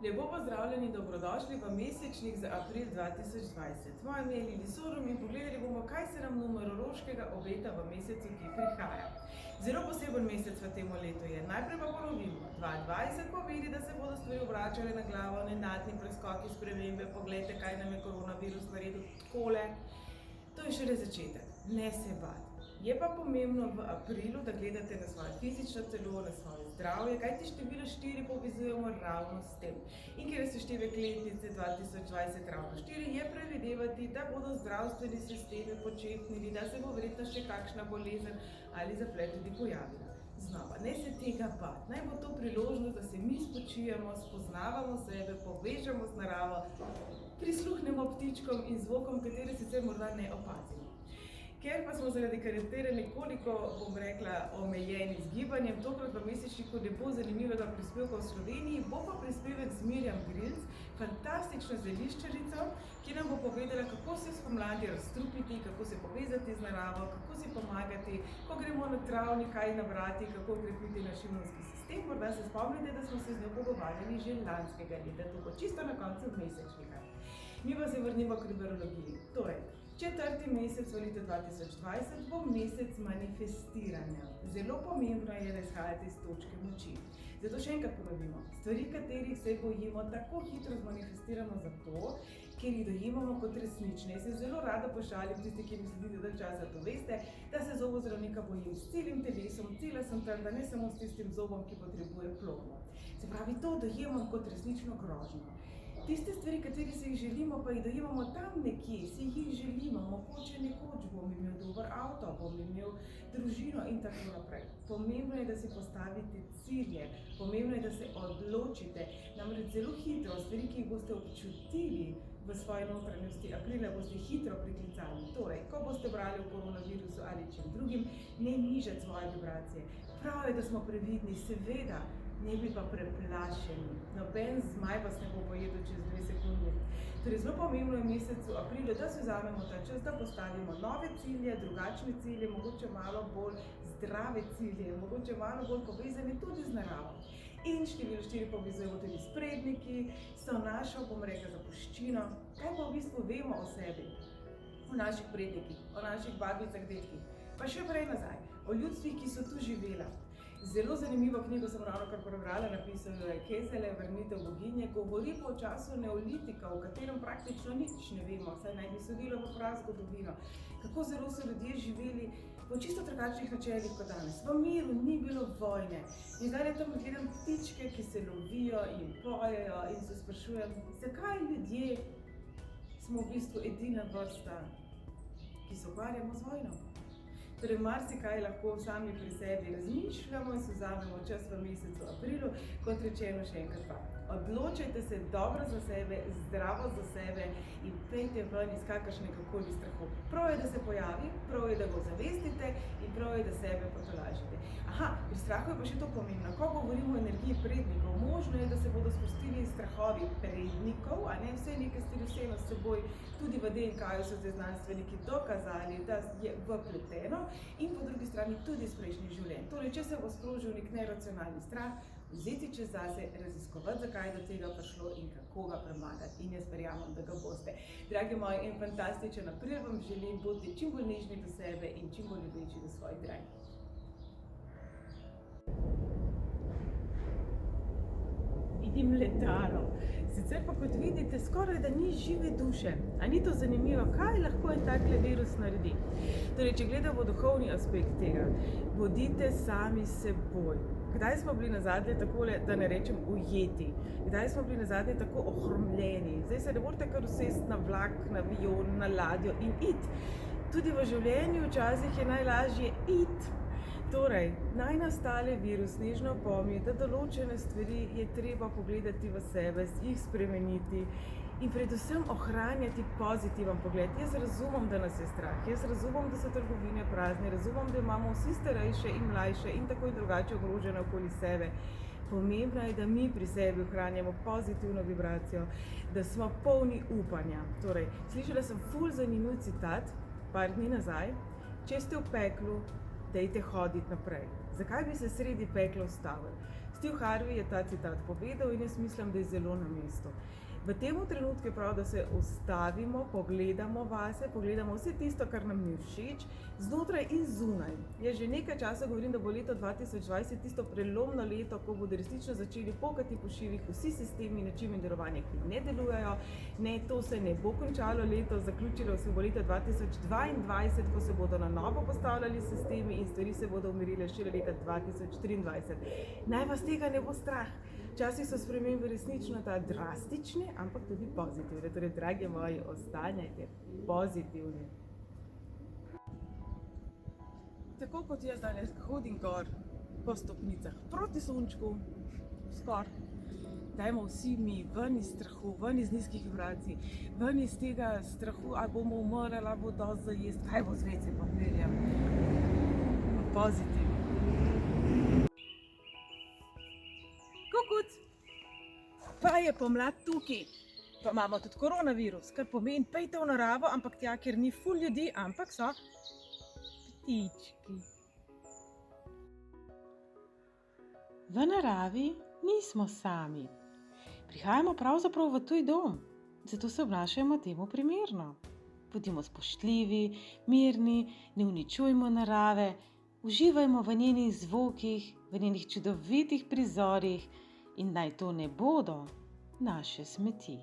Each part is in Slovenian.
Lepo pozdravljeni in dobrodošli v mesečnik za april 2020. Moje ime je Lili Sorum in pogledali bomo, kaj se nam numerološkega obeta v mesecu, ki prihaja. Zelo poseben mesec v tem letu je. Najprej pa ponovimo. 2020 pomeni, da se bodo stvari obračale na glavo, nenadni preskoki, spremembe. Poglejte, kaj nam je koronavirus naredil takole. To je šele začetek. Ne se bati. Je pa pomembno v aprilu, da gledate na svoje fizično telo, na svoje zdravje, kajti število 4 povezujemo ravno s tem. In ker je seštevek letnice 2020 ravno 4, je predvidevati, da bodo zdravstveni sistemi počepnili, da se bo verjetno še kakšna bolezen ali zaplet tudi pojavila. Znova, ne se tega bati. Naj bo to priložnost, da se mi spočijemo, spoznavamo sebe, povežemo z naravo, prisluhnemo ptičkom in zvokom, katere sicer morda ne opazimo. Ker pa smo zaradi karantere nekoliko, bom rekla, omejeni z gibanjem, tokrat v mesečniku ne bo zanimivega prispevka v Sloveniji, bo pa prispevek z Mirjam Grilc, fantastično zeliščarico, ki nam bo povedala, kako se spomladi razstrupiti, kako se povezati z naravo, kako si pomagati, ko gremo na travnik, kaj nabrati, kako ukrepiti naš imunski sistem. Morda se spomnite, da smo se z njo pogovarjali že lanskega leta, tako čisto na koncu mesečnika. Mi pa se vrnimo k numerologiji. Torej, četrti mesec v letu 2020 bo mesec manifestiranja. Zelo pomembno je, da izhajate iz točke moči. Zato še enkrat ponovimo, stvari, katerih se bojimo, tako hitro zmanifestiramo zato, ker jih dojemamo kot resnične. Jaz se zelo rada pošalim, tisti, ki mi sledite dalj časa, to veste, da se zobozdravnika bojim s celim telesom, cela sem trda, ne samo s tistim zobom, ki potrebuje plomo. Se pravi, to dojemam kot resnično grožnjo. Tiste stvari, kateri se jih želimo, pa jih dojemamo tam nekje, si jih želimo, mogoče nekoč bom imel dober avto, bom imel družino in tako naprej. Pomembno je, da si postavite cilje, pomembno je, da se odločite, namreč zelo hitro stvari, ki jih boste občutili v svoji notranjosti, aprila boste hitro priklicali. Torej, ko boste brali o koronavirusu ali čem drugim, ne nižati svoje vibracije. Prav je, da smo previdni, seveda, ne bi pa preplašeni. Noben zmaj vas ne bo pojedel čez 2 sekunde. Torej, zelo pomembno je v mesecu aprilu, da si vzamemo ta čas, da postavimo nove cilje, drugačne cilje, mogoče malo bolj zdrave cilje, mogoče malo bolj povezane tudi z naravo. In število 4 povezujemo tudi s predniki, so našo, bom rekla, zapuščino. Kaj pa v bistvu vemo o sebi, o naših prednikih, o naših babicah, dedkih, pa še prej nazaj, o ljudstvih, ki so tu živela. Zelo zanimivo knjigo sem ravnokar prebrala, napisala je Kezele, Vrnitev boginje, govori po času neolitika, v katerem praktično nič ne vemo, saj naj bi sodilo v prazgodovino, kako zelo so ljudje živeli po čisto drugačnih načelih kot danes. V miru ni bilo vojne. In zdaj tam gledam ptičke, ki se lovijo in pojejo in se sprašujem, zakaj ljudje smo v bistvu edina vrsta, ki se ukvarjamo z vojno. Torej, marsikaj lahko sami pri sebi razmišljamo in se vzamemo čas v mesecu aprilu, kot rečeno še enkrat pa. Odločajte se dobro za sebe, zdravo za sebe in pejte ven iz kakršnega koli strahu. Prav je, da se pojavi, prav je, da ga zavestite in prav je, da sebe potolažite. Aha, pri strahu je pa še to pomembno. Ko govorimo o energiji prednikov, možno je, da se bodo spustili strahovi prednikov, a ne vse nekaj stvari vseeno s seboj, tudi v DNK-ju so te znanstveniki dokazali, da je vpleteno in po drugi strani tudi iz prejšnjih življenj. Torej, če se bo sprožil nek neracionalni strah, vzeti čas zase, raziskovati, zakaj je do tega prišlo in kako ga premagati. In jaz verjamem, da ga boste. Dragi moji, en fantastičen april vam želim, bodite čim bolj nežni do sebe in čim bolj ljubeči do svojih dragih. Vidim letalo. Sicer pa, kot vidite, skoraj da ni žive duše. A ni to zanimivo, kaj lahko en takle virus naredi? Torej, če gledamo duhovni aspekt tega, bodite sami s seboj. Kdaj smo bili nazadnje takole, da ne rečem ujeti? Kdaj smo bili nazadnje tako ohromljeni? Zdaj se ne morate kar usesti na vlak, na avion, na ladjo in iti. Tudi v življenju včasih je najlažje iti. Torej, naj nas tale virus nežno opomni, da določene stvari je treba pogledati v sebe, jih spremeniti in predvsem ohranjati pozitiven pogled. Jaz razumem, da nas je strah, jaz razumem, da so trgovine prazne, razumem, da imamo vsi starejše in mlajše in tako in drugače ogrožene okoli sebe. Pomembno je, da mi pri sebi ohranjamo pozitivno vibracijo, da smo polni upanja. Torej, slišala sem ful zanimiv citat, par dni nazaj, če ste v peklu, dajte hoditi naprej. Zakaj bi se sredi pekla ustavili? S Steve Harvey je ta citat povedal in jaz mislim, da je zelo na mestu. V tem trenutku je prav, da se ustavimo, pogledamo vase, pogledamo vse tisto, kar nam ni všeč, znotraj in zunaj. Jaz že nekaj časa govorim, da bo leto 2020 tisto prelomno leto, ko bodo resnično začeli pokati po šivih vsi sistemi in načini delovanja, ki ne delujejo. Ne, to se ne bo končalo leto, zaključilo se bo leto 2022, ko se bodo na novo postavljali sistemi in stvari se bodo umirile šele leta 2023. Naj vas tega ne bo strah. Včasih so spremembe resnično ta drastične, ampak tudi pozitivne. Torej, dragi moji, ostanjajte pozitivni. Tako kot jaz danes hodim gor po stopnicah proti sončku, skoraj. Dajmo vsi mi ven iz strahu, ven iz nizkih vibracij, ven iz tega strahu, ali bomo umrli, ali bo dosti za jesti, kaj bo z WC papirjem. Pozitivno. Kukuc! Pa je pomlad tukaj, pa imamo tudi koronavirus, kar pomeni, pejte v naravo, ampak tja, kjer ni ful ljudi, ampak so ptički. V naravi nismo sami. Prihajamo pravzaprav v tuj dom, zato se obnašajmo temu primerno. Bodimo spoštljivi, mirni, ne uničujmo narave, uživajmo v njenih zvokih, v njenih čudovitih prizorih in naj to ne bodo naše smeti.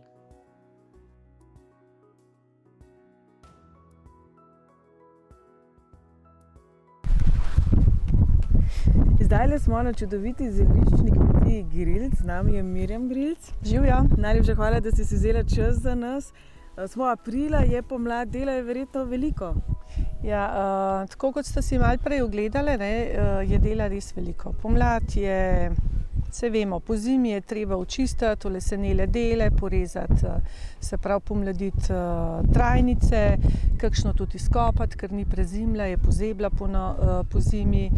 Zdajle smo na čudoviti zeliščni kmetiji Grilc, z nami je Mirjam Grilc. Živjo. Najlepša hvala, da si vzela čas za nas. Smo aprila, je pomlad, dela je verjetno veliko. Ja, tako kot ste si malo prej ogledali, je dela res veliko. Pomlad je, se vemo, po zimi je treba očistiti, olesenele dele, porezati, se pravi pomladiti trajnice, kakšno tudi izkopati, ker ni prezimla, je pozebla po zimi.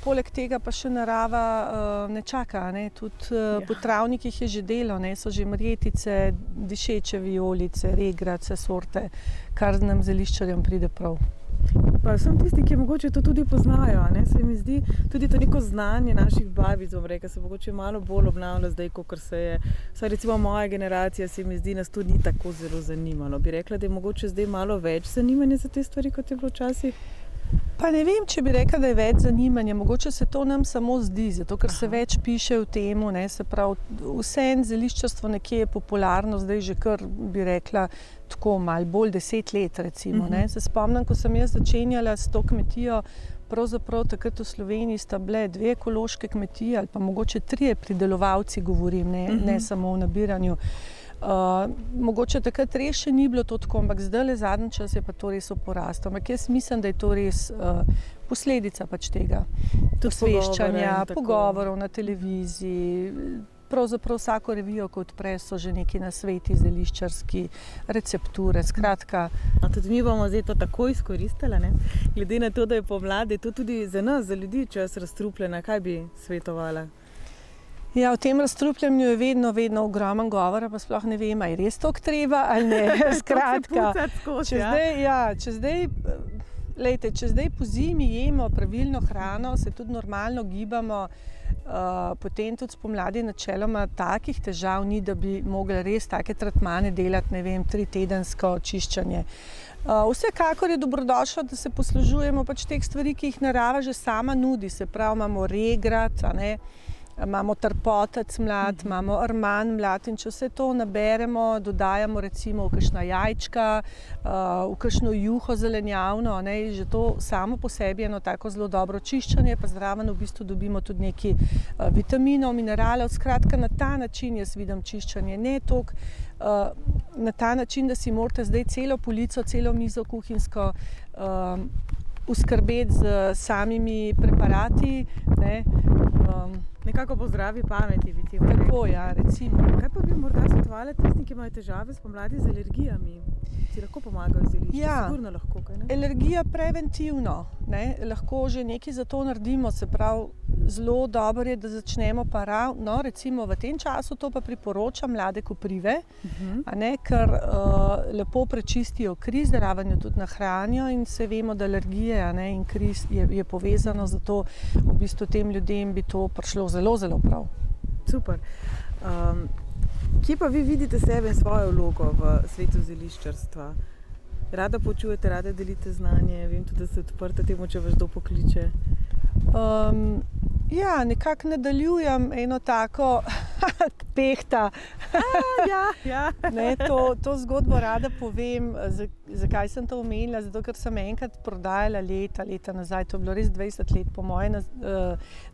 Poleg tega pa še narava ne čaka, tudi po travnikih je že delo, so že marjetice, dišeče vijolice, regrace, sorte, kar nam zeliščarjem pride prav. Pa sem tisti, ki mogoče to tudi poznajo, se mi zdi tudi to neko znanje naših babic, se mogoče malo bolj obnavlja zdaj, kot se je, saj recimo moja generacija, se mi zdi, nas to ni tako zelo zanimalo. Bi rekla, da je mogoče zdaj malo več zanimanja za te stvari, kot je bilo včasih? Pa ne vem, če bi rekla, da je več zanimanja, mogoče se to nam samo zdi, zato ker se več piše o temu, se pravi, vseeno zeliščarstvo nekje je popularno, zdaj že kar bi rekla tako malo bolj 10 let recimo. Se spomnim, ko sem jaz začenjala s to kmetijo, pravzaprav takrat v Sloveniji sta bile 2 ekološke kmetije ali pa mogoče 3 pridelovalci, govorim, ne samo v nabiranju. Mogoče takrat res še ni bilo to tako, ampak zdajle zadnji čas je pa to res v porastu. Ampak jaz mislim, da je to res posledica pač tega osveščanja, pogovorov na televiziji. Pravzaprav vsako revijo, ko odpre, so že neki nasveti, zeliščarski, recepture, skratka. Tudi mi bomo zdaj to tako izkoristili, glede na to, da je pomlad, je to tudi za nas, za ljudi čas razstrupljena. Kaj bi svetovala? Ja, o tem razstrupljanju je vedno ogromen govora, pa sploh ne vem, ali je res toliko treba ali ne. Skratka, če zdaj po zimi jemo pravilno hrano, se tudi normalno gibamo, potem tudi spomladi načeloma takih težav ni, da bi mogli res take tretmane delati, 3-tedensko čiščenje. Vsekakor je dobrodošlo, da se poslužujemo pač teh stvari, ki jih narava že sama nudi, se pravi, imamo regrat, imamo trpotec mlad, imamo arman mlad in če vse to naberemo, dodajamo recimo v kakšna jajčka, v kakšno juho zelenjavno, že to samo po sebi eno tako zelo dobro čiščenje, pa zraven v bistvu dobimo tudi nekaj vitaminov, mineralov. Skratka, na ta način jaz vidim čiščenje, ne toliko na ta način, da si morate zdaj celo polico, celo mizo kuhinjsko uskrbeti z samimi preparati, nekako po zdravi pameti bi ti tako, ja, recimo. Kaj pa bi morda svetovali tistim, ki imajo težave spomladi z alergijami? Si lahko pomagajo zelišča? Ja, sigurno lahko, kaj ne? Alergija preventivno, lahko že nekaj za to naredimo, se pravi, zelo dobro je, da začnemo pa recimo v tem času to pa priporočam mlade koprive, a ne, ker lepo prečistijo kri, zraven jo tudi nahranijo in se vemo, da alergije, a ne, in kri je povezano, zato v bistvu tem ljudem bi to prišlo zelo, zelo prav. Super. Kje pa vi vidite sebe in svojo vlogo v svetu zeliščarstva? Rada poučujete, rada delite znanje, vem tudi, da ste odprta temu, če vas kdo pokliče. Ja, nekako nadaljujem eno tako pehta. Ne, to zgodbo rada povem. Zakaj sem to omenila? Zato, ker sem enkrat prodajala leta nazaj, to je bilo res 20 let po moje,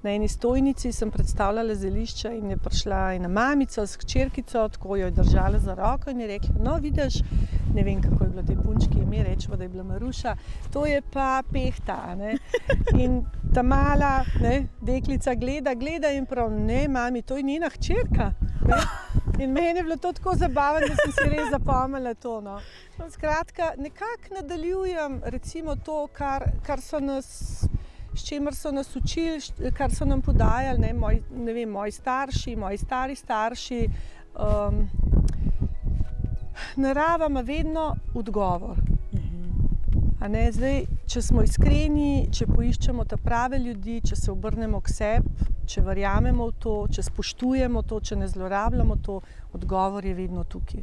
na eni stojnici sem predstavljala zelišča in je prišla ena mamica s hčerkico, tako jo je držala za roko in je rekla, no vidiš, ne vem, kako je bilo tej punčki ime, rečemo, da je bila Maruša, to je pa pehta, ne. In ta mala, ne, deklica gleda in prav, ne, mami, to je njena hčerka. Ne? In meni je bilo to tako zabavno, da sem si res zapomnila to. No. Skratka, nekako nadaljujem recimo to, kar so nas, s čimer so nas učili, kar so nam podajali, moji starši, moji stari starši. Narava ima vedno odgovor. A ne, zdaj, če smo iskreni, če poiščemo ta prave ljudi, če se obrnemo k sebi, če verjamemo v to, če spoštujemo to, če ne zlorabljamo to, odgovor je vedno tukaj.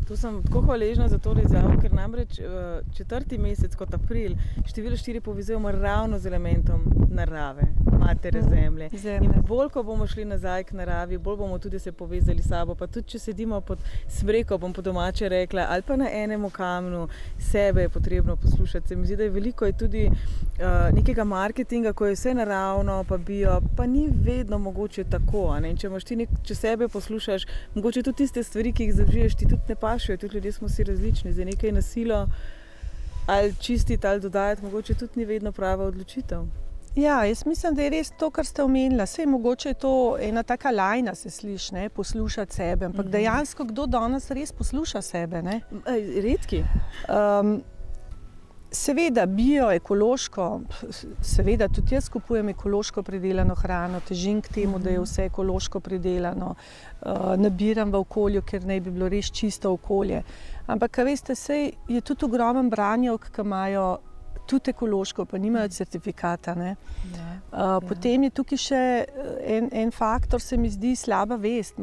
To sem tako hvaležna za to izjavo, ker namreč 4. mesec kot april število 4 povezujemo ravno z elementom narave, matere zemlje. In bolj, ko bomo šli nazaj k naravi, bolj bomo tudi se povezali s sabo. Pa tudi, če sedimo pod smreko, bom po domače rekla, ali pa na enemu kamnu, sebe je potrebno poslušati. Se mi zdi, da je veliko tudi nekega marketinga, ko je vse naravno, pa bio, pa ni vedno mogoče tako. In če imaš ti če sebe poslušaš, mogoče tudi tiste stvari, ki jih zavžiješ, ti tudi ne pašajo. Tudi ljudje smo si različni. Za nekaj na silo ali čistiti ali dodajati, mogoče tudi ni vedno prava odločitev. Ja, jaz mislim, da je res to, kar ste omenila. Sej mogoče je to ena taka lajna, se sliši, ne, poslušati sebe, ampak dejansko kdo danes res posluša sebe, ne? Redki. Seveda bio, ekološko, seveda tudi jaz kupujem ekološko pridelano hrano, težim k temu, da je vse ekološko pridelano, nabiram v okolju, ker naj bi bilo res čisto okolje. Ampak, veste, sej je tudi ogromen branjevk, ki imajo tudi ekološko, pa nimajo certifikata, ne. Potem je tukaj še en faktor, se mi zdi slaba vest.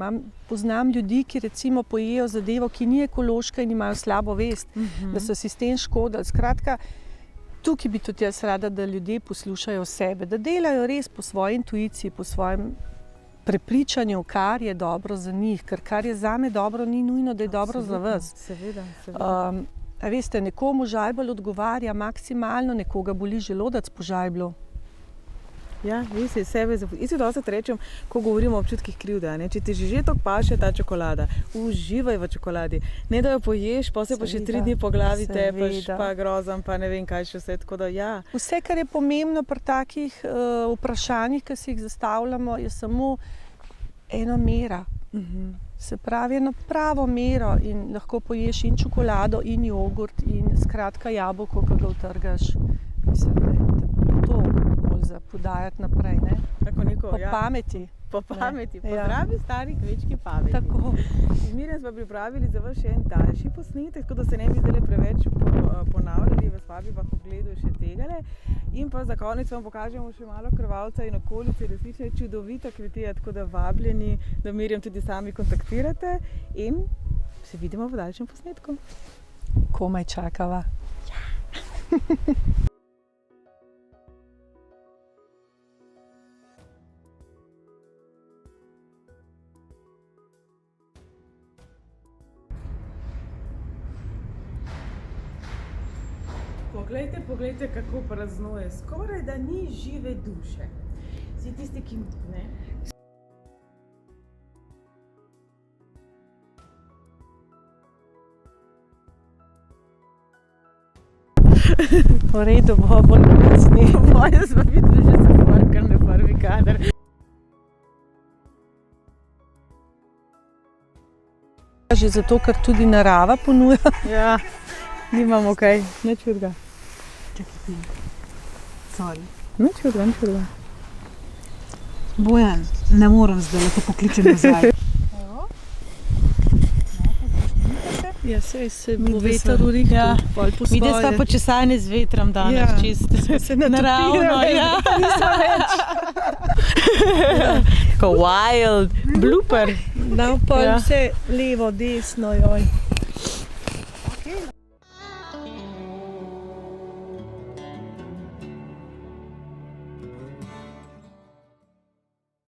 Poznam ljudi, ki recimo pojejo zadevo, ki ni ekološka in imajo slabo vest, da so si s tem škodili. Skratka, tukaj bi tudi jaz rada, da ljudje poslušajo sebe, da delajo res po svoji intuiciji, po svojem prepričanju, kar je dobro za njih, ker kar je zame dobro, ni nujno, da je dobro za vas. Seveda. A veste, nekomu žajbelj odgovarja maksimalno, nekoga boli želodec po žajblju. Ja, vi si sebe isto dostat rečem, ko govorimo o občutkih krivde, ne? Če ti že tako paše ta čokolada, uživaj v čokoladi. Ne da jo poješ, potem pa še 3 dni po glavi tepaš, pa grozam, pa ne vem kaj še vse, tako da ja. Vse, kar je pomembno pri takih vprašanjih, ki si jih zastavljamo, je samo ena mera. Se pravi, eno pravo mero in lahko poješ in čokolado, in jogurt, in skratka jabolko, ki ga utrgaš. Mislim, da je to bolj za podajati naprej, ne? Po pameti. Po pameti, pozdravi stari kmečki pameti. Tako. Z Mirjam smo pripravili za vas še en daljši posnetek, tako da se ne bi zdaj preveč ponavljali, vas vabiva k ogledu še tegale. In pa za konec vam pokažemo še malo Krvavca in okolice, resnično je čudovita kmetija, tako da vabljeni, da Mirjam tudi sami kontaktirate in se vidimo v daljšem posnetku. Komaj čakava. Poglejte, kako praznuje. Skoraj da ni žive duše. Vsi tisti, ki ne. V redu, bo bolj kasni. Moje smo videli že zaporkar na prvi kader. Že zato, ker tudi narava ponuja. Ja, nimamo kaj, nič hudega. Čakaj, sorry. Nič hudega. Bojan, ne morem zdaj, da te pokličem nazaj. Ja, se Mi bo dve veter sva- urihtal, ja. pol po Mi svoje. sva počesani z vetrom danes, Ja. čisto Se naravno. natopila, Ja. nismo več. Ko wild blooper. No, pol Ja. vse levo, desno, joj.